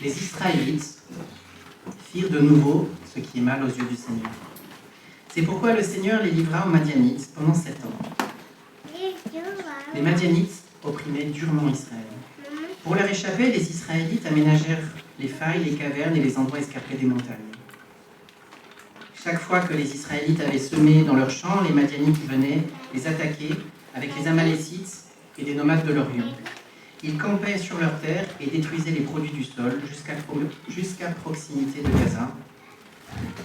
les Israélites firent de nouveau ce qui est mal aux yeux du Seigneur. C'est pourquoi le Seigneur les livra aux Madianites pendant 7 ans. Les Madianites opprimaient durement Israël. Pour leur échapper, les Israélites aménagèrent les failles, les cavernes et les endroits escarpés des montagnes. Chaque fois que les Israélites avaient semé dans leurs champs, les Madianites venaient les attaquer avec les Amalécites et des nomades de l'Orient. Ils campaient sur leurs terres et détruisaient les produits du sol jusqu'à proximité de Gaza.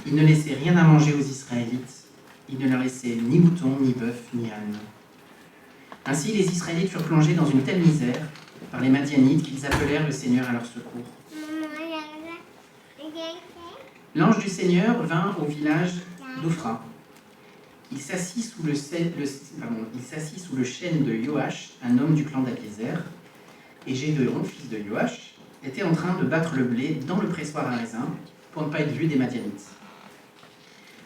Ils ne laissaient rien à manger aux Israélites. Ils ne leur laissaient ni moutons, ni bœufs, ni ânes. Ainsi, les Israélites furent plongés dans une telle misère par les Madianites qu'ils appelèrent le Seigneur à leur secours. L'ange du Seigneur vint au village d'Ophra. Il s'assit sous le chêne de Joach, un homme du clan d'Abiézer, et Gédéon, fils de Joach, était en train de battre le blé dans le pressoir à raisin pour ne pas être vu des Madianites.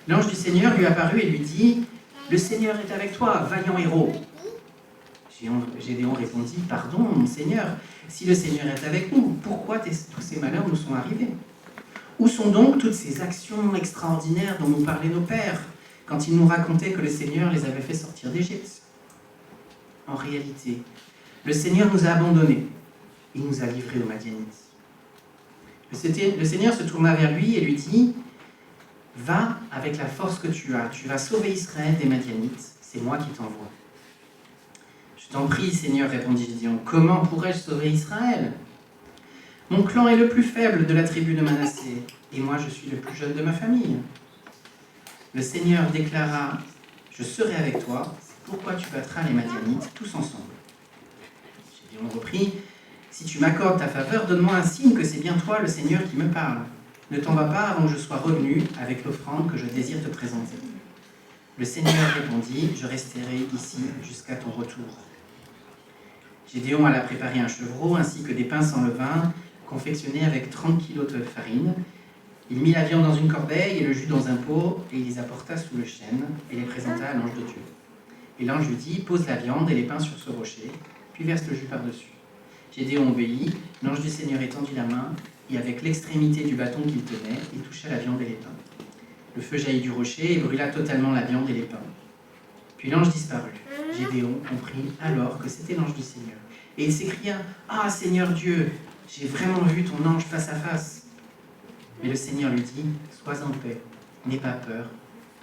L'ange du Seigneur lui apparut et lui dit « Le Seigneur est avec toi, vaillant héros !» Gédéon répondit « Pardon, mon Seigneur, si le Seigneur est avec nous, pourquoi tous ces malheurs nous sont arrivés ? Où sont donc toutes ces actions extraordinaires dont nous parlaient nos pères quand ils nous racontaient que le Seigneur les avait fait sortir d'Égypte ? En réalité, le Seigneur nous a abandonnés. Il nous a livrés aux Madianites. Le Seigneur se tourna vers lui et lui dit « Va avec la force que tu as. Tu vas sauver Israël des Madianites. C'est moi qui t'envoie. » « Je t'en prie, Seigneur, répondit Gédéon. Comment pourrais-je sauver Israël ? Mon clan est le plus faible de la tribu de Manassé, et moi je suis le plus jeune de ma famille. Le Seigneur déclara « Je serai avec toi. C'est pourquoi tu battras les Madianites tous ensemble. » Gédéon reprit « Si tu m'accordes ta faveur, donne-moi un signe que c'est bien toi, le Seigneur, qui me parle. Ne t'en va pas avant que je sois revenu avec l'offrande que je désire te présenter. » Le Seigneur répondit « Je resterai ici jusqu'à ton retour. » Gédéon alla préparer un chevreau ainsi que des pains sans levain confectionnés avec 30 kilos de farine. Il mit la viande dans une corbeille et le jus dans un pot et il les apporta sous le chêne et les présenta à l'ange de Dieu. Et l'ange lui dit « Pose la viande et les pains sur ce rocher, puis verse le jus par-dessus. » Gédéon obéit, l'ange du Seigneur étendit la main et avec l'extrémité du bâton qu'il tenait, il toucha la viande et les pains. Le feu jaillit du rocher et brûla totalement la viande et les pains. Puis l'ange disparut. Gédéon comprit alors que c'était l'ange du Seigneur. Et il s'écria « Ah, Seigneur Dieu, j'ai vraiment vu ton ange face à face. » Mais le Seigneur lui dit « Sois en paix, n'aie pas peur,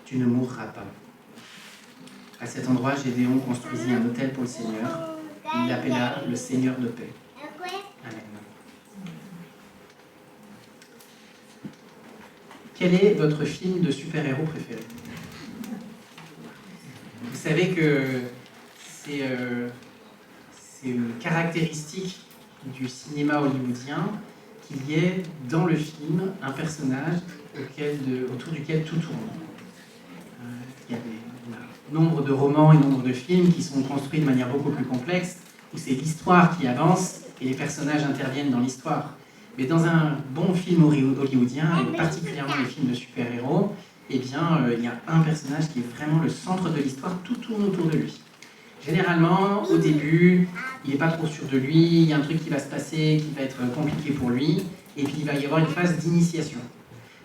tu ne mourras pas. » À cet endroit, Gédéon construisit un autel pour le Seigneur. Il l'appela le Seigneur de paix. Amen. Quel est votre film de super-héros préféré ? Vous savez que c'est une caractéristique du cinéma hollywoodien qu'il y ait dans le film un personnage autour duquel tout tourne. Il y a nombre de romans et nombre de films qui sont construits de manière beaucoup plus complexe, où c'est l'histoire qui avance et les personnages interviennent dans l'histoire. Mais dans un bon film hollywoodien, et particulièrement les films de super-héros, eh bien, il y a un personnage qui est vraiment le centre de l'histoire, tout tourne autour de lui. Généralement, au début, il n'est pas trop sûr de lui, il y a un truc qui va se passer, qui va être compliqué pour lui, et puis il va y avoir une phase d'initiation.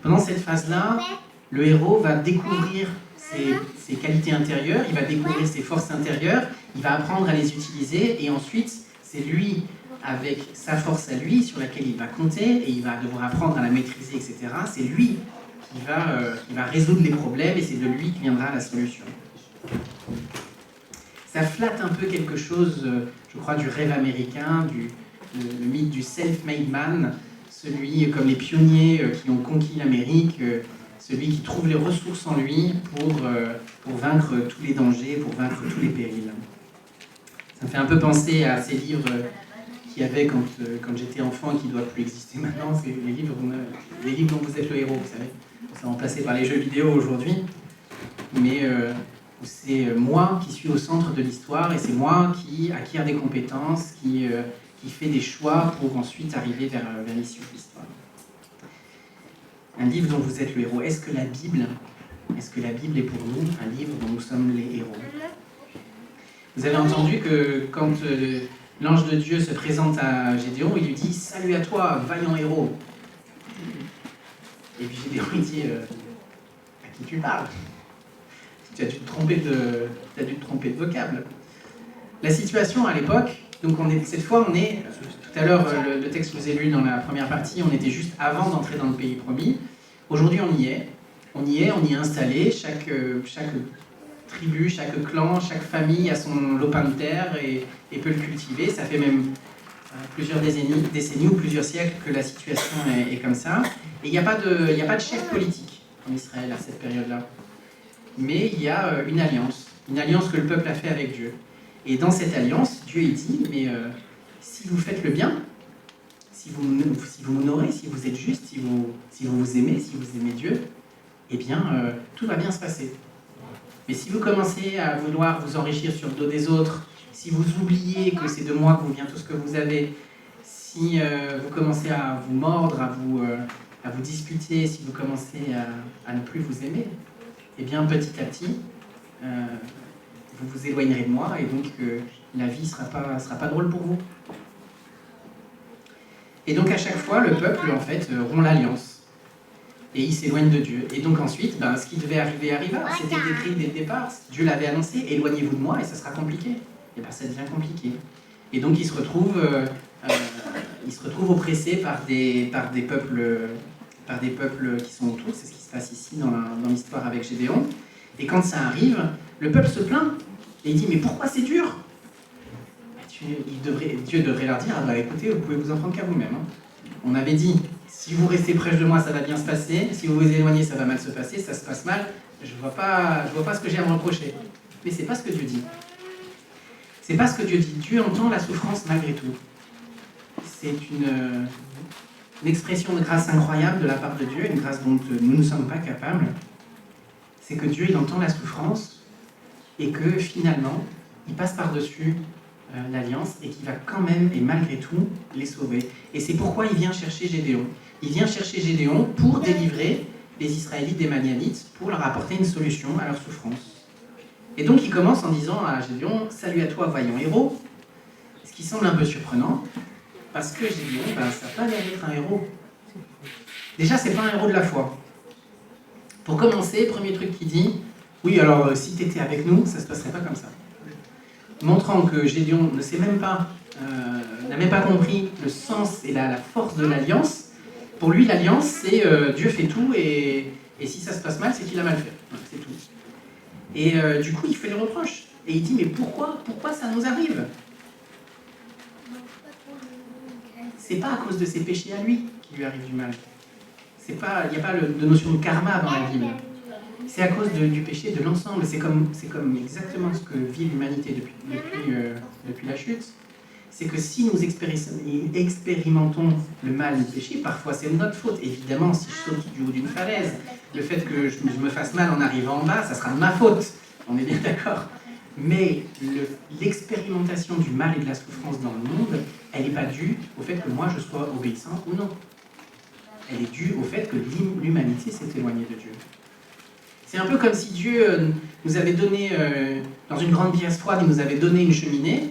Pendant cette phase-là, le héros va découvrir ses qualités intérieures, il va découvrir ses forces intérieures, il va apprendre à les utiliser, et ensuite, c'est lui, avec sa force à lui, sur laquelle il va compter, et il va devoir apprendre à la maîtriser, etc. C'est lui qui va résoudre les problèmes, et c'est de lui qui viendra la solution. Ça flatte un peu quelque chose, je crois, du rêve américain, le mythe du self-made man, celui comme les pionniers qui ont conquis l'Amérique, celui qui trouve les ressources en lui pour vaincre tous les dangers, pour vaincre tous les périls. Ça me fait un peu penser à ces livres qu'il y avait quand j'étais enfant et qui ne doivent plus exister maintenant. C'est les livres dont vous êtes le héros, vous savez. C'est remplacé par les jeux vidéo aujourd'hui. Mais c'est moi qui suis au centre de l'histoire et c'est moi qui acquiert des compétences, qui fait des choix pour ensuite arriver vers l'issue de l'histoire. Un livre dont vous êtes le héros. Est-ce que la Bible est pour nous un livre dont nous sommes les héros ? Vous avez entendu que quand L'ange de Dieu se présente à Gédéon, il lui dit « Salut à toi, vaillant héros !» Et puis Gédéon, il dit « À qui tu parles ? Tu as dû te tromper de vocable. » La situation à l'époque, donc cette fois on est, tout à l'heure le texte que je vous ai lu dans la première partie, on était juste avant d'entrer dans le pays promis. Aujourd'hui on y est, on y est installé, chaque tribu, chaque clan, chaque famille a son lopin de terre et peut le cultiver. Ça fait même plusieurs décennies ou plusieurs siècles que la situation est comme ça. Et il n'y a pas de chef politique en Israël à cette période-là. Mais il y a une alliance que le peuple a fait avec Dieu. Et dans cette alliance, Dieu il dit, mais si vous faites le bien, si vous m'honorez, si vous êtes juste, si vous vous aimez, si vous aimez Dieu, eh bien, tout va bien se passer. Mais si vous commencez à vouloir vous enrichir sur le dos des autres, si vous oubliez que c'est de moi que vient tout ce que vous avez, si vous commencez à vous mordre, à vous disputer, si vous commencez à ne plus vous aimer, eh bien, petit à petit, vous vous éloignerez de moi et donc la vie sera pas drôle pour vous. Et donc à chaque fois, le peuple en fait rompt l'alliance et il s'éloigne de Dieu. Et donc ensuite, ce qui devait arriver arriva. C'était écrit dès le départ. Dieu l'avait annoncé, éloignez-vous de moi et ça sera compliqué. Et ça devient compliqué. Et donc il se retrouve oppressé par des peuples qui sont autour. C'est ce qui se passe ici dans l'histoire avec Gédéon. Et quand ça arrive, le peuple se plaint. Et il dit, mais pourquoi c'est dur ? Dieu devrait leur dire, écoutez, vous pouvez vous en prendre qu'à vous-même. On avait dit, si vous restez proche de moi, ça va bien se passer. Si vous vous éloignez, ça va mal se passer. Ça se passe mal. Je vois pas ce que j'ai à me reprocher. Mais c'est pas ce que Dieu dit. C'est pas ce que Dieu dit. Dieu entend la souffrance malgré tout. C'est une expression de grâce incroyable de la part de Dieu, une grâce dont nous ne sommes pas capables. C'est que Dieu, il entend la souffrance et que finalement, il passe par-dessus l'alliance et qu'il va quand même et malgré tout les sauver. Et c'est pourquoi il vient chercher Gédéon. Il vient chercher Gédéon pour délivrer les Israélites des Madianites, pour leur apporter une solution à leur souffrance. Et donc il commence en disant à Gédéon, « Salut à toi, vaillant héros », ce qui semble un peu surprenant, parce que Gédéon, ça n'a pas l'air d'être un héros. Déjà, c'est pas un héros de la foi. Pour commencer, premier truc qu'il dit, oui, alors si tu étais avec nous, ça ne se passerait pas comme ça. Montrant que Gédéon ne sait même pas, n'a même pas compris le sens et la force de l'alliance. Pour lui, l'alliance, c'est Dieu fait tout et si ça se passe mal, c'est qu'il a mal fait. Voilà, c'est tout. Et du coup, il fait le reproche. Et il dit, mais pourquoi ça nous arrive ? C'est pas à cause de ses péchés à lui qu'il lui arrive du mal. Il n'y a pas de notion de karma dans la Bible. C'est à cause du péché de l'ensemble. C'est comme exactement ce que vit l'humanité depuis la chute. C'est que si nous expérimentons le mal et le péché, parfois c'est notre faute. Évidemment, si je saute du haut d'une falaise, le fait que je me fasse mal en arrivant en bas, ça sera de ma faute. On est bien d'accord. Mais l'expérimentation du mal et de la souffrance dans le monde, elle n'est pas due au fait que moi je sois obéissant ou non. Elle est due au fait que l'humanité s'est éloignée de Dieu. C'est un peu comme si Dieu nous avait donné, dans une grande pièce froide, il nous avait donné une cheminée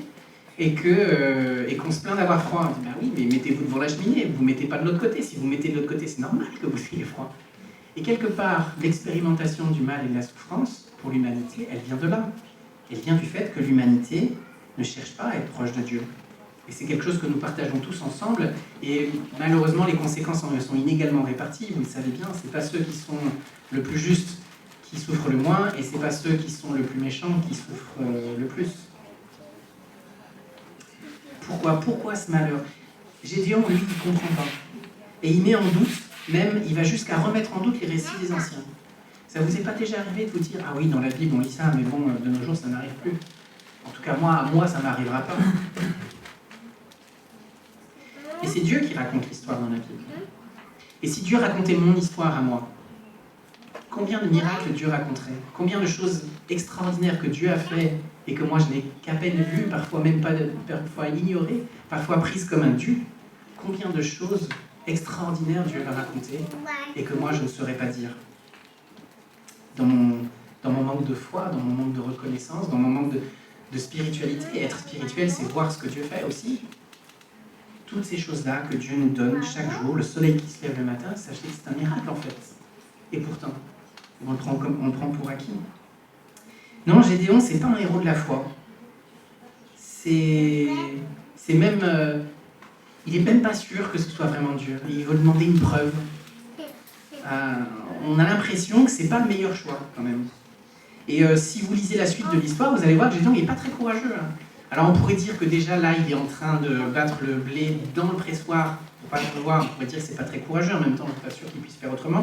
et qu'on se plaint d'avoir froid. On dit, oui, mais mettez-vous devant la cheminée, vous ne mettez pas de l'autre côté. Si vous mettez de l'autre côté, c'est normal que vous ayez froid. Et quelque part, l'expérimentation du mal et de la souffrance, pour l'humanité, elle vient de là. Elle vient du fait que l'humanité ne cherche pas à être proche de Dieu. Et c'est quelque chose que nous partageons tous ensemble. Et malheureusement, les conséquences sont inégalement réparties. Vous le savez bien, ce n'est pas ceux qui sont le plus justes qui souffrent le moins, et ce n'est pas ceux qui sont le plus méchants qui souffrent le plus. Pourquoi ce malheur ? Gédéon, lui, il ne comprend pas. Et il met en doute, même, il va jusqu'à remettre en doute les récits des anciens. Ça vous est pas déjà arrivé de vous dire, ah oui, dans la Bible, on lit ça, mais bon, de nos jours, ça n'arrive plus. En tout cas, moi, ça ne m'arrivera pas. Et c'est Dieu qui raconte l'histoire dans la Bible. Et si Dieu racontait mon histoire à moi, combien de miracles Dieu raconterait ? Combien de choses extraordinaires que Dieu a fait et que moi je n'ai qu'à peine vues, parfois même pas, parfois ignorées, parfois prises comme un dû. Combien de choses extraordinaires Dieu va raconter et que moi je ne saurais pas dire. Dans mon manque de foi, dans mon manque de reconnaissance, dans mon manque de spiritualité. Et être spirituel, c'est voir ce que Dieu fait aussi. Toutes ces choses-là que Dieu nous donne chaque jour, le soleil qui se lève le matin, sachez que c'est un miracle en fait. Et pourtant, on le prend pour acquis. Non, Gédéon, c'est pas un héros de la foi. C'est même... il est même pas sûr que ce soit vraiment Dieu. Il veut demander une preuve. On a l'impression que c'est pas le meilleur choix quand même. Et si vous lisez la suite de l'histoire, vous allez voir que Gédéon n'est pas très courageux. Alors on pourrait dire que déjà là, il est en train de battre le blé dans le pressoir. Pour pas le voir, on pourrait dire que c'est pas très courageux. En même temps, je suis pas sûr qu'il puisse faire autrement.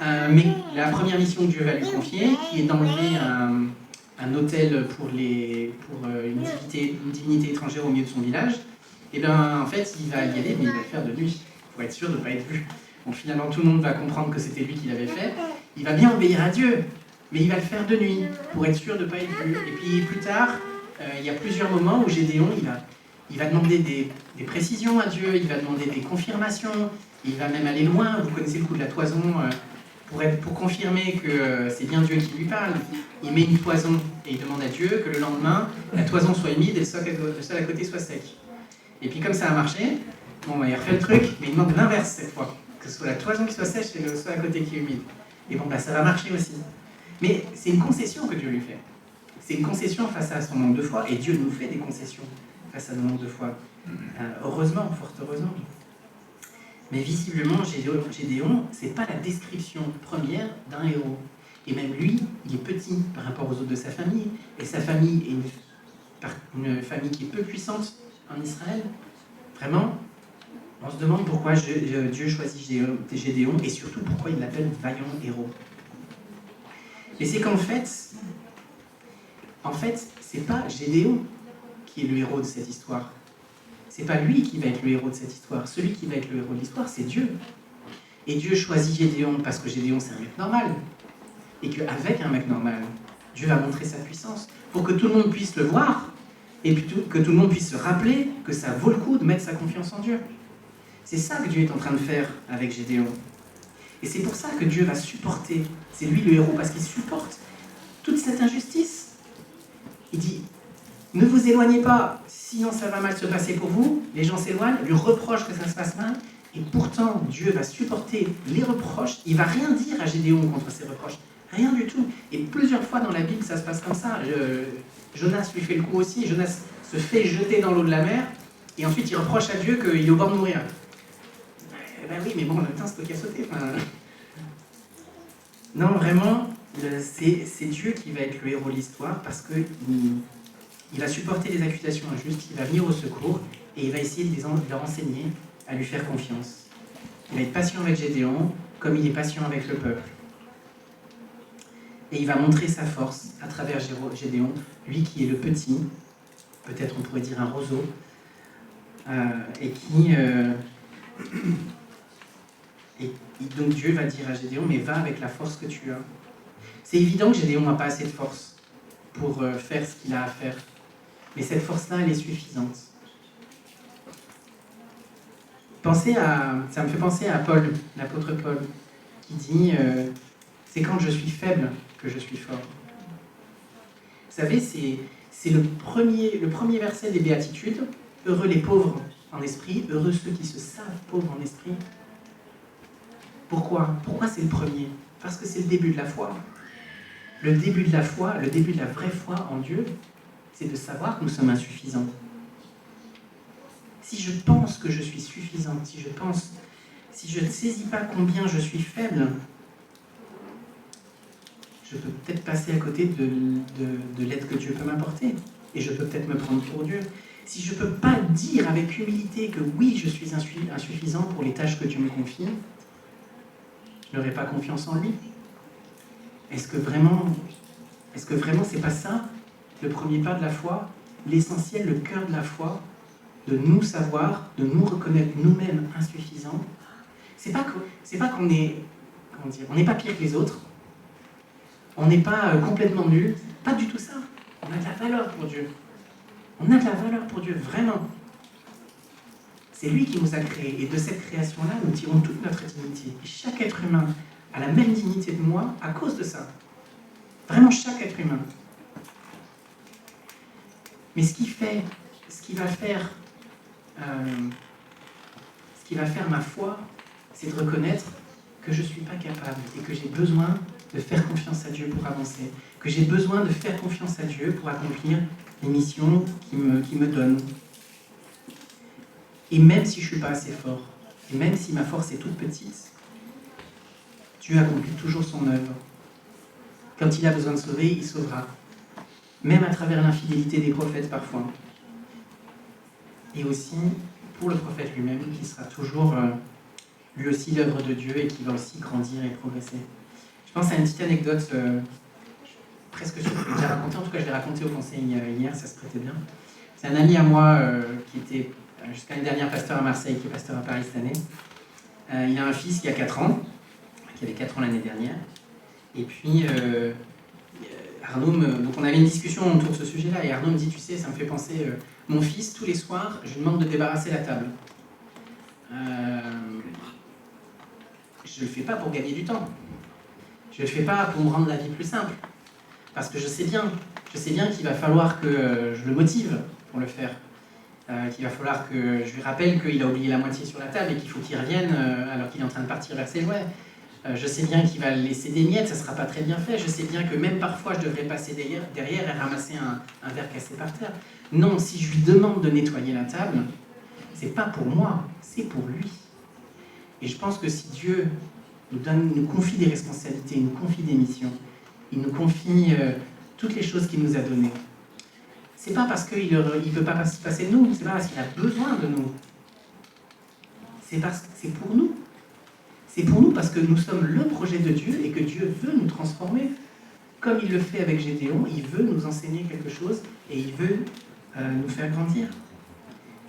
Mais la première mission que Dieu va lui confier, qui est d'enlever un autel pour une divinité étrangère au milieu de son village, et bien en fait, il va y aller, mais il va le faire de nuit, pour être sûr de ne pas être vu. Donc finalement, tout le monde va comprendre que c'était lui qui l'avait fait. Il va bien obéir à Dieu, mais il va le faire de nuit, pour être sûr de ne pas être vu. Et puis plus tard, il y a plusieurs moments où Gédéon, il va demander des précisions à Dieu, il va demander des confirmations, il va même aller loin. Vous connaissez le coup de la toison, pour confirmer que c'est bien Dieu qui lui parle. Il met une toison et il demande à Dieu que le lendemain, la toison soit humide et le sol à côté soit sec. Et puis comme ça a marché, bon, il refait le truc, mais il demande l'inverse cette fois, que ce soit la toison qui soit sèche et le sol à côté qui est humide. Et bon, ça va marcher aussi. Mais c'est une concession que Dieu lui fait. C'est une concession face à son manque de foi, et Dieu nous fait des concessions face à nos manques de foi. Heureusement, fort heureusement. Mais visiblement, Gédéon, c'est pas la description première d'un héros. Et même lui, il est petit par rapport aux autres de sa famille. Et sa famille est une famille qui est peu puissante en Israël. Vraiment, on se demande pourquoi Dieu choisit Gédéon et surtout pourquoi il l'appelle vaillant héros. Mais c'est qu'en fait, c'est pas Gédéon qui est le héros de cette histoire. C'est pas lui qui va être le héros de cette histoire. Celui qui va être le héros de l'histoire, c'est Dieu. Et Dieu choisit Gédéon parce que Gédéon, c'est un mec normal. Et qu'avec un mec normal, Dieu va montrer sa puissance. Pour que tout le monde puisse le voir, et plutôt que tout le monde puisse se rappeler que ça vaut le coup de mettre sa confiance en Dieu. C'est ça que Dieu est en train de faire avec Gédéon. Et c'est pour ça que Dieu va supporter. C'est lui le héros, parce qu'il supporte toute cette injustice. Il dit, ne vous éloignez pas, sinon ça va mal se passer pour vous. Les gens s'éloignent, lui reprochent que ça se passe mal. Et pourtant, Dieu va supporter les reproches. Il ne va rien dire à Gédéon contre ces reproches. Rien du tout. Et plusieurs fois dans la Bible, ça se passe comme ça. Jonas lui fait le coup aussi. Jonas se fait jeter dans l'eau de la mer. Et ensuite, il reproche à Dieu qu'il est au bord de mourir. Ben oui, mais bon, le temps, c'est toi qui as sauté. Enfin... Non, vraiment, c'est Dieu qui va être le héros de l'histoire parce qu'il va supporter les accusations injustes, il va venir au secours et il va essayer de leur enseigner à lui faire confiance. Il va être patient avec Gédéon comme il est patient avec le peuple. Et il va montrer sa force à travers Gédéon, lui qui est le petit, peut-être on pourrait dire un roseau, et qui... Et donc Dieu va dire à Gédéon, mais va avec la force que tu as. C'est évident que Gédéon n'a pas assez de force pour faire ce qu'il a à faire. Mais cette force-là, elle est suffisante. Ça me fait penser à Paul, l'apôtre Paul, qui dit c'est quand je suis faible que je suis fort. Vous savez, c'est le premier verset des Béatitudes. Heureux les pauvres en esprit, heureux ceux qui se savent pauvres en esprit. Pourquoi c'est le premier? Parce que c'est le début de la foi. Le début de la foi, le début de la vraie foi en Dieu, c'est de savoir que nous sommes insuffisants. Si je pense que je suis suffisante, si je ne saisis pas combien je suis faible, je peux peut-être passer à côté de l'aide que Dieu peut m'apporter. Et je peux peut-être me prendre pour Dieu. Si je ne peux pas dire avec humilité que oui, je suis insuffisant pour les tâches que Dieu me confie, je n'aurai pas confiance en lui. Est-ce que vraiment c'est pas ça, le premier pas de la foi, l'essentiel, le cœur de la foi, de nous savoir, de nous reconnaître nous-mêmes insuffisants? C'est pas qu'on est, on n'est pas pire que les autres, on n'est pas complètement nul, pas du tout ça. On a de la valeur pour Dieu. On a de la valeur pour Dieu, vraiment. C'est lui qui nous a créés, et de cette création-là, nous tirons toute notre dignité. Et chaque être humain a la même dignité de moi à cause de ça. Vraiment chaque être humain. Mais ce qui va faire ma foi, c'est de reconnaître que je ne suis pas capable et que j'ai besoin de faire confiance à Dieu pour avancer, que j'ai besoin de faire confiance à Dieu pour accomplir les missions qu'il me donne. Et même si je ne suis pas assez fort, et même si ma force est toute petite, Dieu accomplit toujours son œuvre. Quand il a besoin de sauver, il sauvera. Même à travers l'infidélité des prophètes parfois. Et aussi pour le prophète lui-même, qui sera toujours lui aussi l'œuvre de Dieu et qui va aussi grandir et progresser. Je pense à une petite anecdote presque sûre que j'ai déjà racontée, en tout cas je l'ai racontée au conseil hier, ça se prêtait bien. C'est un ami à moi qui était jusqu'à l'année dernière pasteur à Marseille, qui est pasteur à Paris cette année. Il a un fils qui a 4 ans, qui avait 4 ans l'année dernière. Et puis Arnaud, donc on avait une discussion autour de ce sujet-là, et Arnaud me dit, tu sais, ça me fait penser, mon fils, tous les soirs, je lui demande de débarrasser la table. Je ne le fais pas pour gagner du temps. Je ne le fais pas pour me rendre la vie plus simple. Parce que je sais bien qu'il va falloir que je le motive pour le faire. Qu'il va falloir que je lui rappelle qu'il a oublié la moitié sur la table et qu'il faut qu'il revienne alors qu'il est en train de partir vers ses jouets. Je sais bien qu'il va laisser des miettes, ça ne sera pas très bien fait. Je sais bien que même parfois, je devrais passer derrière et ramasser un verre cassé par terre. Non, si je lui demande de nettoyer la table, c'est pas pour moi, c'est pour lui. Et je pense que si Dieu nous confie des responsabilités, il nous confie des missions, il nous confie toutes les choses qu'il nous a données, c'est pas parce qu'il ne peut pas se passer de nous, c'est pas parce qu'il a besoin de nous. C'est pour nous. C'est pour nous parce que nous sommes le projet de Dieu et que Dieu veut nous transformer. Comme il le fait avec Gédéon, il veut nous enseigner quelque chose et il veut nous faire grandir.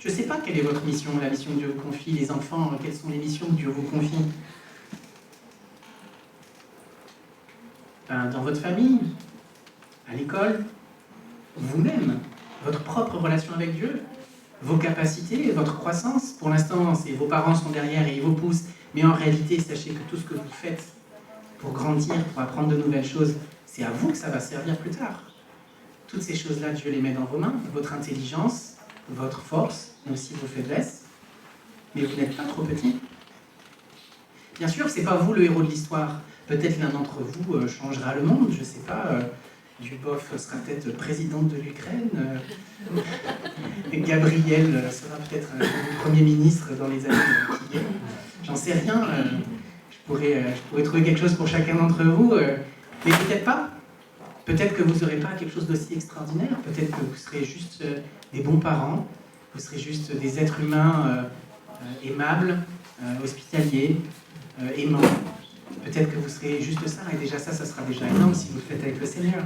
Je ne sais pas quelle est votre mission, la mission que Dieu vous confie, les enfants, quelles sont les missions que Dieu vous confie. Dans votre famille, à l'école, vous-même, votre propre relation avec Dieu, vos capacités, votre croissance. Pour l'instant, vos parents sont derrière et ils vous poussent, mais en réalité, sachez que tout ce que vous faites pour grandir, pour apprendre de nouvelles choses, c'est à vous que ça va servir plus tard. Toutes ces choses-là, Dieu les met dans vos mains, votre intelligence, votre force, mais aussi vos faiblesses, mais vous n'êtes pas trop petit. Bien sûr, ce n'est pas vous le héros de l'histoire. Peut-être l'un d'entre vous changera le monde, je ne sais pas. Dubov sera peut-être présidente de l'Ukraine. Gabriel sera peut-être Premier ministre dans les années qui viennent. J'en sais rien. Je pourrais trouver quelque chose pour chacun d'entre vous, mais peut-être pas. Peut-être que vous n'aurez pas quelque chose d'aussi extraordinaire. Peut-être que vous serez juste des bons parents. Vous serez juste des êtres humains aimables, hospitaliers, aimants. Peut-être que vous serez juste ça, et déjà ça sera déjà énorme si vous le faites avec le Seigneur.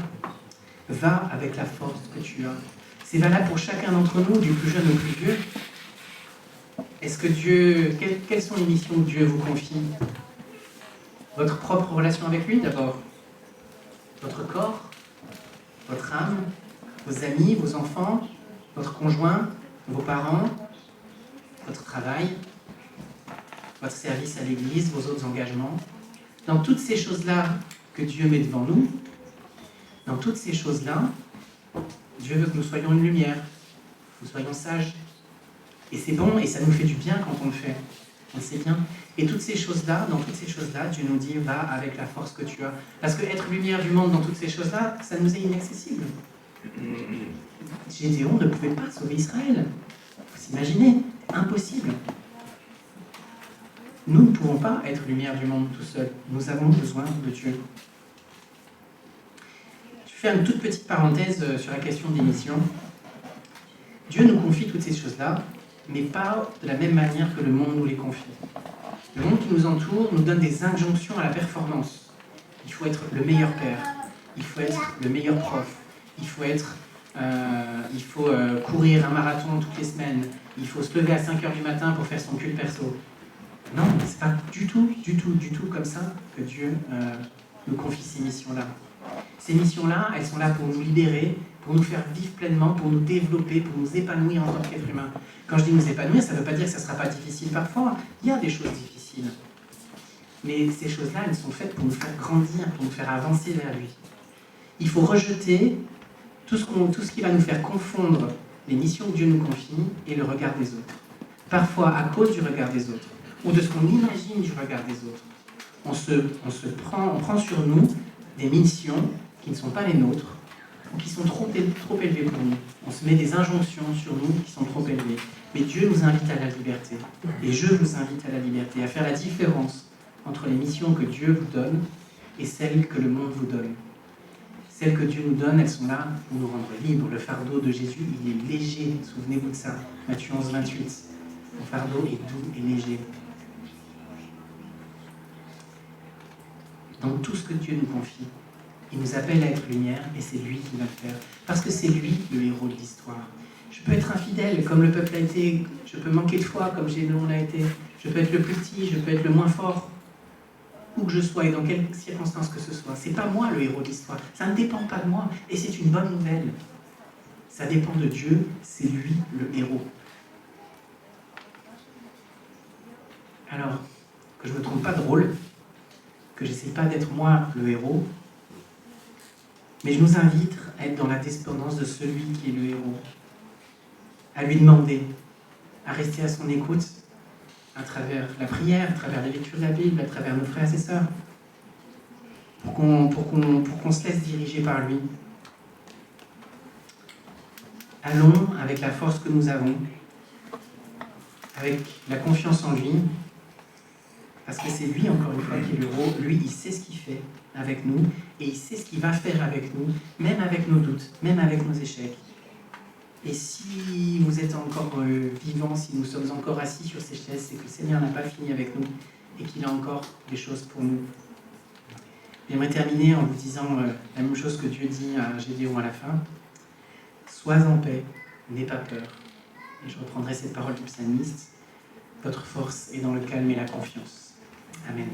Va avec la force que tu as. C'est valable pour chacun d'entre nous, du plus jeune au plus vieux. Est-ce que quelles sont les missions que Dieu vous confie? Votre propre relation avec lui d'abord. Votre corps, votre âme, vos amis, vos enfants, votre conjoint, vos parents, votre travail, votre service à l'église, vos autres engagements. Dans toutes ces choses-là que Dieu met devant nous, dans toutes ces choses-là, Dieu veut que nous soyons une lumière, que nous soyons sages. Et c'est bon, et ça nous fait du bien quand on le fait. On le sait bien. Et toutes ces choses-là, dans toutes ces choses-là, Dieu nous dit, va avec la force que tu as. Parce que être lumière du monde dans toutes ces choses-là, ça nous est inaccessible. Gédéon ne pouvait pas sauver Israël. Vous imaginez, impossible. Nous ne pouvons pas être lumière du monde tout seul. Nous avons besoin de Dieu. Je vais faire une toute petite parenthèse sur la question des missions. Dieu nous confie toutes ces choses-là, mais pas de la même manière que le monde nous les confie. Le monde qui nous entoure nous donne des injonctions à la performance. Il faut être le meilleur père, il faut être le meilleur prof, il faut courir un marathon toutes les semaines, il faut se lever à 5h du matin pour faire son culte perso. Non, c'est pas du tout comme ça que Dieu nous confie ces missions-là. Ces missions-là, elles sont là pour nous libérer, pour nous faire vivre pleinement, pour nous développer, pour nous épanouir en tant qu'être humain. Quand je dis nous épanouir, ça ne veut pas dire que ça ne sera pas difficile parfois. Il y a des choses difficiles. Mais ces choses-là, elles sont faites pour nous faire grandir, pour nous faire avancer vers lui. Il faut rejeter tout ce qui va nous faire confondre les missions que Dieu nous confie et le regard des autres. Parfois à cause du regard des autres, ou de ce qu'on imagine du regard des autres. On prend sur nous des missions qui ne sont pas les nôtres, ou qui sont trop élevées pour nous. On se met des injonctions sur nous qui sont trop élevées. Mais Dieu nous invite à la liberté. Et je vous invite à la liberté, à faire la différence entre les missions que Dieu vous donne et celles que le monde vous donne. Celles que Dieu nous donne, elles sont là pour nous rendre libres. Le fardeau de Jésus, il est léger. Souvenez-vous de ça. Matthieu 11, 28. Mon fardeau est doux et léger. Dans tout ce que Dieu nous confie, il nous appelle à être lumière et c'est lui qui va le faire. Parce que c'est lui le héros de l'histoire. Je peux être infidèle comme le peuple a été, je peux manquer de foi comme Gédéon l'a été, je peux être le plus petit, je peux être le moins fort, où que je sois et dans quelles circonstances que ce soit. C'est pas moi le héros de l'histoire, ça ne dépend pas de moi et c'est une bonne nouvelle. Ça dépend de Dieu, c'est lui le héros. Alors, que je ne me trompe pas de rôle, que j'essaie pas d'être moi le héros, mais je nous invite à être dans la dépendance de celui qui est le héros, à lui demander, à rester à son écoute, à travers la prière, à travers la lecture de la Bible, à travers nos frères et sœurs, pour qu'on se laisse diriger par lui. Allons avec la force que nous avons, avec la confiance en lui, parce que c'est lui, encore une fois, qui est le héros. Lui, il sait ce qu'il fait avec nous, et il sait ce qu'il va faire avec nous, même avec nos doutes, même avec nos échecs. Et si vous êtes encore vivants, si nous sommes encore assis sur ces chaises, c'est que le Seigneur n'a pas fini avec nous, et qu'il a encore des choses pour nous. J'aimerais terminer en vous disant la même chose que Dieu dit à Gédéon à la fin. « Sois en paix, n'aie pas peur. » Et je reprendrai cette parole du psalmiste. « Votre force est dans le calme et la confiance. » Amen.